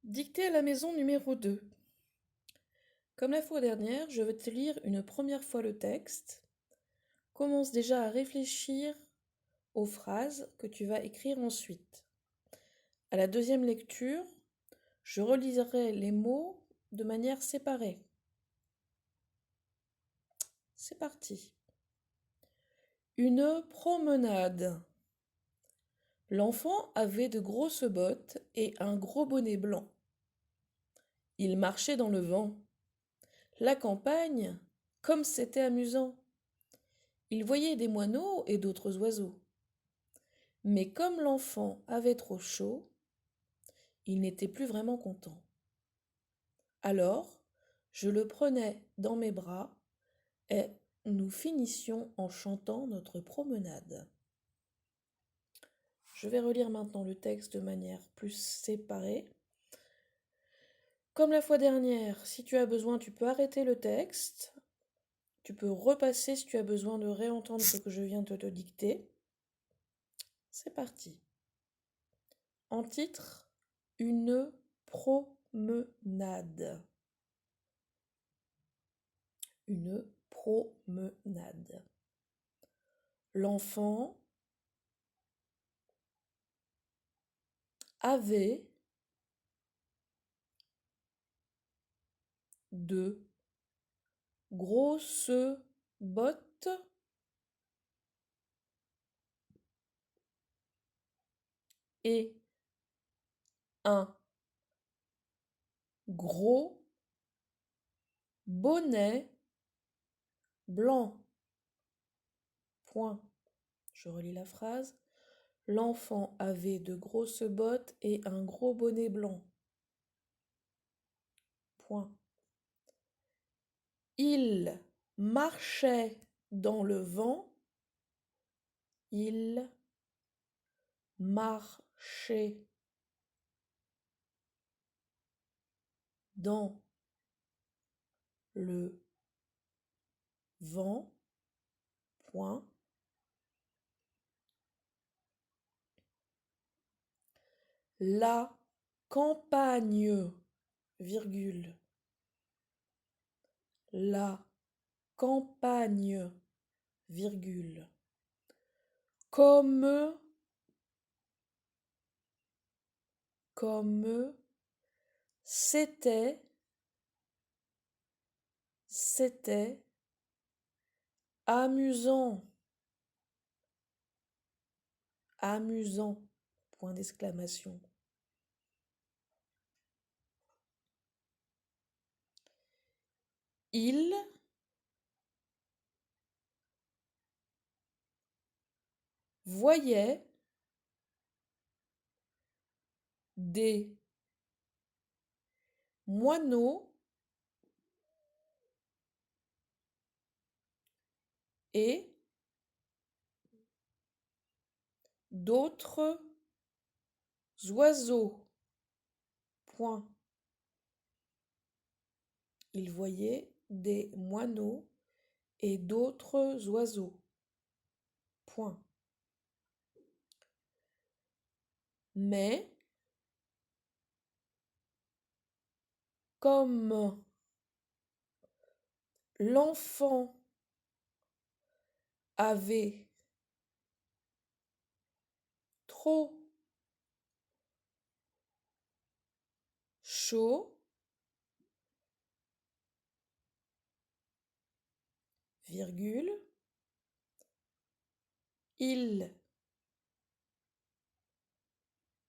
Dictée à la maison numéro 2. Comme la fois dernière, je vais te lire une première fois le texte. Commence déjà à réfléchir aux phrases que tu vas écrire ensuite. À la deuxième lecture, je relirai les mots de manière séparée. C'est parti. Une promenade. L'enfant avait de grosses bottes et un gros bonnet blanc. Il marchait dans le vent. La campagne, comme c'était amusant. Il voyait des moineaux et d'autres oiseaux. Mais comme l'enfant avait trop chaud, il n'était plus vraiment content. Alors, je le prenais dans mes bras et nous finissions en chantant notre promenade. Je vais relire maintenant le texte de manière plus séparée. Comme la fois dernière, si tu as besoin, tu peux arrêter le texte. Tu peux repasser si tu as besoin de réentendre ce que je viens de te dicter. C'est parti. En titre, une promenade. Une promenade. L'enfant avait de grosses bottes et un gros bonnet blanc. Point. Je relis la phrase. L'enfant avait de grosses bottes et un gros bonnet blanc. Point. Il marchait dans le vent. Il marchait dans le vent. Point. La campagne, virgule. La campagne, virgule. Comme c'était amusant, amusant, point d'exclamation. Il voyait des moineaux et d'autres oiseaux. Point. Il voyait des moineaux et d'autres oiseaux. Point. Mais comme l'enfant avait trop chaud, virgule, il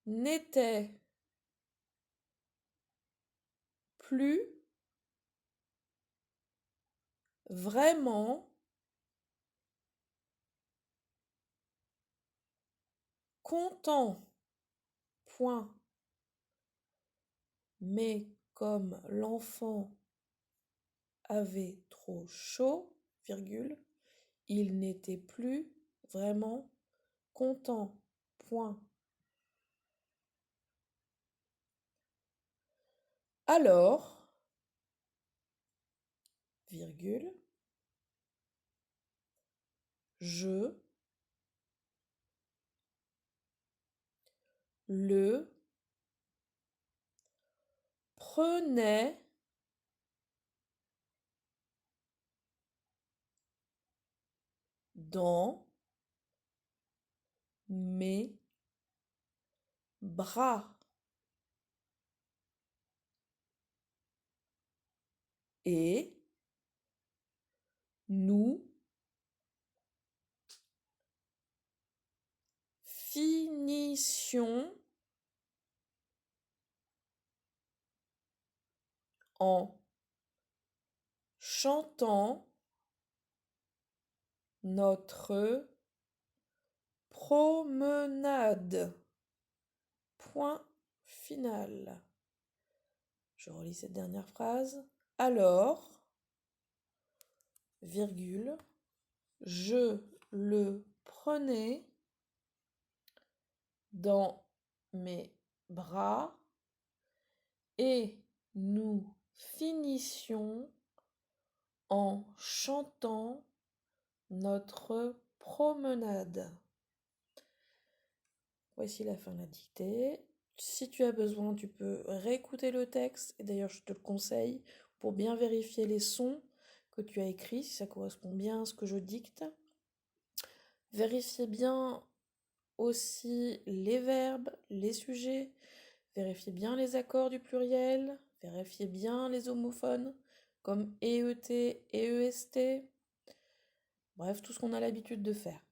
n'était plus vraiment content. Point. Mais comme l'enfant avait trop chaud, virgule, il n'était plus vraiment content. Point. Alors, virgule, je le prenais dans mes bras et nous finissions en chantant notre promenade. Point final. Je relis cette dernière phrase. Alors, virgule, je le prenais dans mes bras et nous finissions en chantant notre promenade. Voici la fin de la dictée. Si tu as besoin, tu peux réécouter le texte. Et d'ailleurs, je te le conseille pour bien vérifier les sons que tu as écrits, si ça correspond bien à ce que je dicte. Vérifiez bien aussi les verbes, les sujets. Vérifiez bien les accords du pluriel. Vérifiez bien les homophones comme EET, EEST. Bref, tout ce qu'on a l'habitude de faire.